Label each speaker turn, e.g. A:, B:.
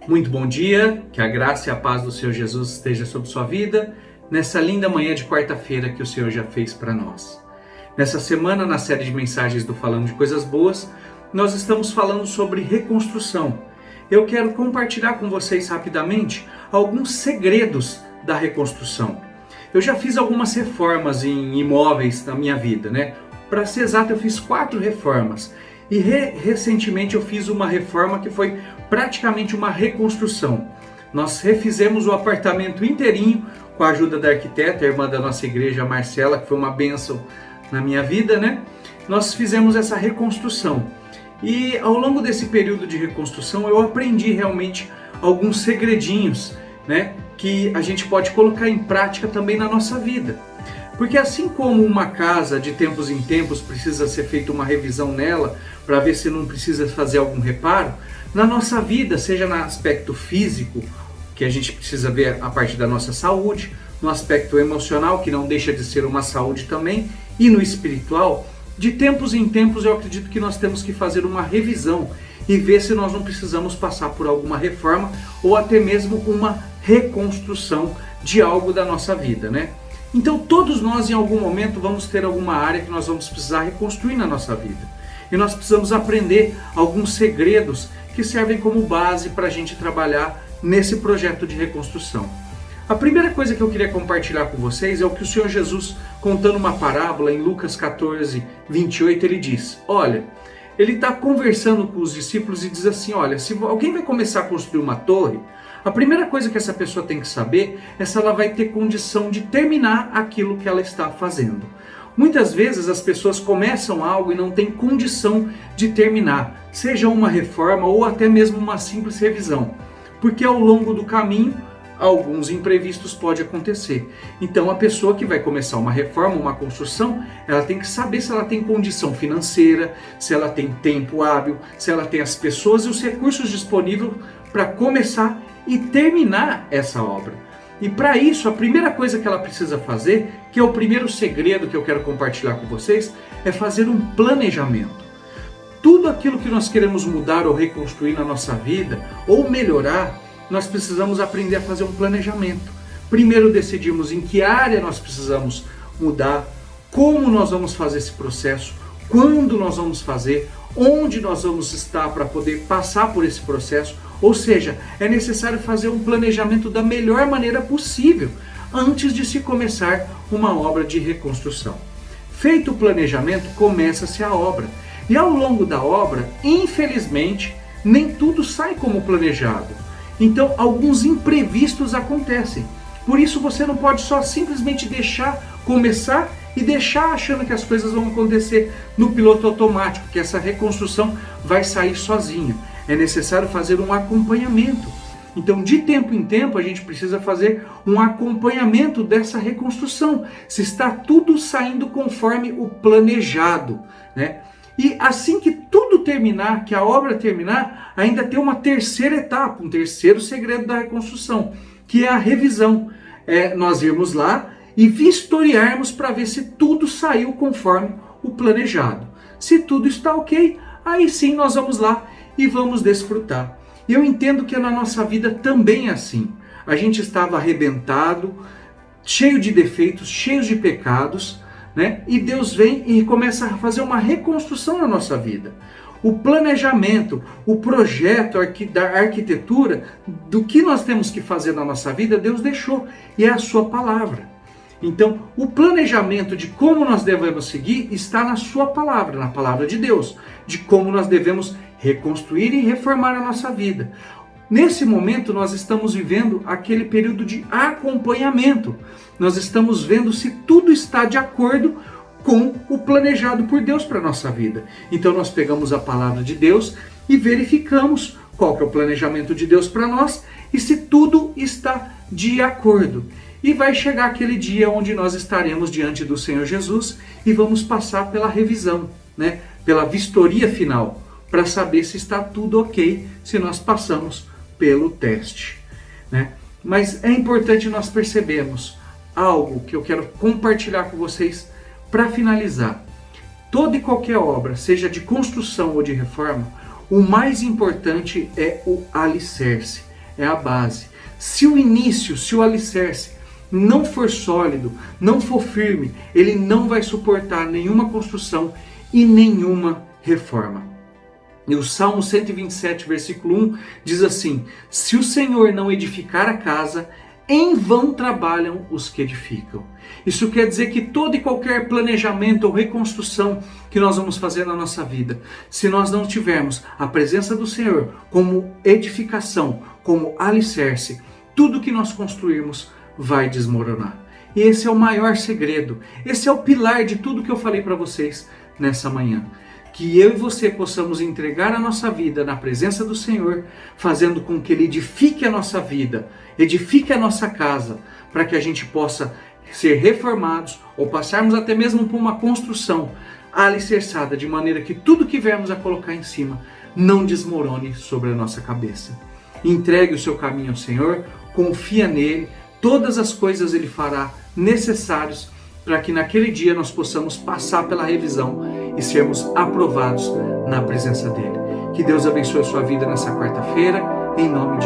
A: Muito bom dia, que a graça e a paz do Senhor Jesus esteja sobre sua vida, nessa linda manhã de quarta-feira que o Senhor já fez para nós. Nessa semana, na série de mensagens do Falando de Coisas Boas, nós estamos falando sobre reconstrução. Eu quero compartilhar com vocês rapidamente alguns segredos da reconstrução. Eu já fiz algumas reformas em imóveis na minha vida, né? Para ser exato, eu fiz 4 reformas. E recentemente eu fiz uma reforma que foi praticamente uma reconstrução. Nós refizemos o apartamento inteirinho com a ajuda da arquiteta, a irmã da nossa igreja, a Marcela, que foi uma bênção na minha vida, né? Nós fizemos essa reconstrução. E ao longo desse período de reconstrução eu aprendi realmente alguns segredinhos, né? Que a gente pode colocar em prática também na nossa vida. Porque assim como uma casa de tempos em tempos precisa ser feita uma revisão nela para ver se não precisa fazer algum reparo, na nossa vida, seja no aspecto físico, que a gente precisa ver a parte da nossa saúde, no aspecto emocional, que não deixa de ser uma saúde também, e no espiritual, de tempos em tempos eu acredito que nós temos que fazer uma revisão e ver se nós não precisamos passar por alguma reforma ou até mesmo uma reconstrução de algo da nossa vida, né? Então todos nós em algum momento vamos ter alguma área que nós vamos precisar reconstruir na nossa vida. E nós precisamos aprender alguns segredos que servem como base para a gente trabalhar nesse projeto de reconstrução. A primeira coisa que eu queria compartilhar com vocês é o que o Senhor Jesus, contando uma parábola em Lucas 14, 28, ele diz, olha, ele está conversando com os discípulos e diz assim, olha, se alguém vai começar a construir uma torre, a primeira coisa que essa pessoa tem que saber é se ela vai ter condição de terminar aquilo que ela está fazendo. Muitas vezes as pessoas começam algo e não têm condição de terminar, seja uma reforma ou até mesmo uma simples revisão, porque ao longo do caminho alguns imprevistos podem acontecer. Então a pessoa que vai começar uma reforma, uma construção, ela tem que saber se ela tem condição financeira, se ela tem tempo hábil, se ela tem as pessoas e os recursos disponíveis para começar e terminar essa obra. E para isso, a primeira coisa que ela precisa fazer, que é o primeiro segredo que eu quero compartilhar com vocês, é fazer um planejamento. Tudo aquilo que nós queremos mudar ou reconstruir na nossa vida, ou melhorar, nós precisamos aprender a fazer um planejamento. Primeiro decidimos em que área nós precisamos mudar, como nós vamos fazer esse processo, quando nós vamos fazer, onde nós vamos estar para poder passar por esse processo. Ou seja, é necessário fazer um planejamento da melhor maneira possível antes de se começar uma obra de reconstrução. Feito o planejamento, começa-se a obra. E ao longo da obra, infelizmente, nem tudo sai como planejado. Então, alguns imprevistos acontecem. Por isso, você não pode só simplesmente deixar começar e deixar achando que as coisas vão acontecer no piloto automático, que essa reconstrução vai sair sozinha. É necessário fazer um acompanhamento. Então, de tempo em tempo, a gente precisa fazer um acompanhamento dessa reconstrução, se está tudo saindo conforme o planejado, né? E assim que tudo terminar, que a obra terminar, ainda tem uma terceira etapa, um terceiro segredo da reconstrução, que é a revisão. É nós irmos lá e vistoriarmos para ver se tudo saiu conforme o planejado. Se tudo está ok, aí sim nós vamos lá e vamos desfrutar. E eu entendo que na nossa vida também é assim. A gente estava arrebentado, cheio de defeitos, cheio de pecados, né? E Deus vem e começa a fazer uma reconstrução na nossa vida. O planejamento, o projeto da arquitetura, do que nós temos que fazer na nossa vida, Deus deixou, e é a sua palavra. Então, o planejamento de como nós devemos seguir está na sua palavra, na palavra de Deus, de como nós devemos reconstruir e reformar a nossa vida. Nesse momento, nós estamos vivendo aquele período de acompanhamento. Nós estamos vendo se tudo está de acordo com o planejado por Deus para a nossa vida. Então, nós pegamos a palavra de Deus e verificamos qual que é o planejamento de Deus para nós e se tudo está de acordo. E vai chegar aquele dia onde nós estaremos diante do Senhor Jesus e vamos passar pela revisão, né? Pela vistoria final, para saber se está tudo ok, se nós passamos pelo teste, né? Mas é importante nós percebermos algo que eu quero compartilhar com vocês para finalizar. Toda e qualquer obra, seja de construção ou de reforma, o mais importante é o alicerce, é a base. Se o início, se o alicerce não for sólido, não for firme, ele não vai suportar nenhuma construção e nenhuma reforma. E o Salmo 127, versículo 1 diz assim: se o Senhor não edificar a casa, em vão trabalham os que edificam. Isso quer dizer que todo e qualquer planejamento ou reconstrução que nós vamos fazer na nossa vida, se nós não tivermos a presença do Senhor como edificação, como alicerce, tudo que nós construirmos vai desmoronar. E esse é o maior segredo, esse é o pilar de tudo que eu falei para vocês nessa manhã. Que eu e você possamos entregar a nossa vida na presença do Senhor, fazendo com que Ele edifique a nossa vida, edifique a nossa casa, para que a gente possa ser reformados ou passarmos até mesmo por uma construção alicerçada, de maneira que tudo que viemos a colocar em cima não desmorone sobre a nossa cabeça. Entregue o seu caminho ao Senhor, confia nele, todas as coisas Ele fará necessários para que naquele dia nós possamos passar pela revisão e sermos aprovados na presença dEle. Que Deus abençoe a sua vida nessa quarta-feira, em nome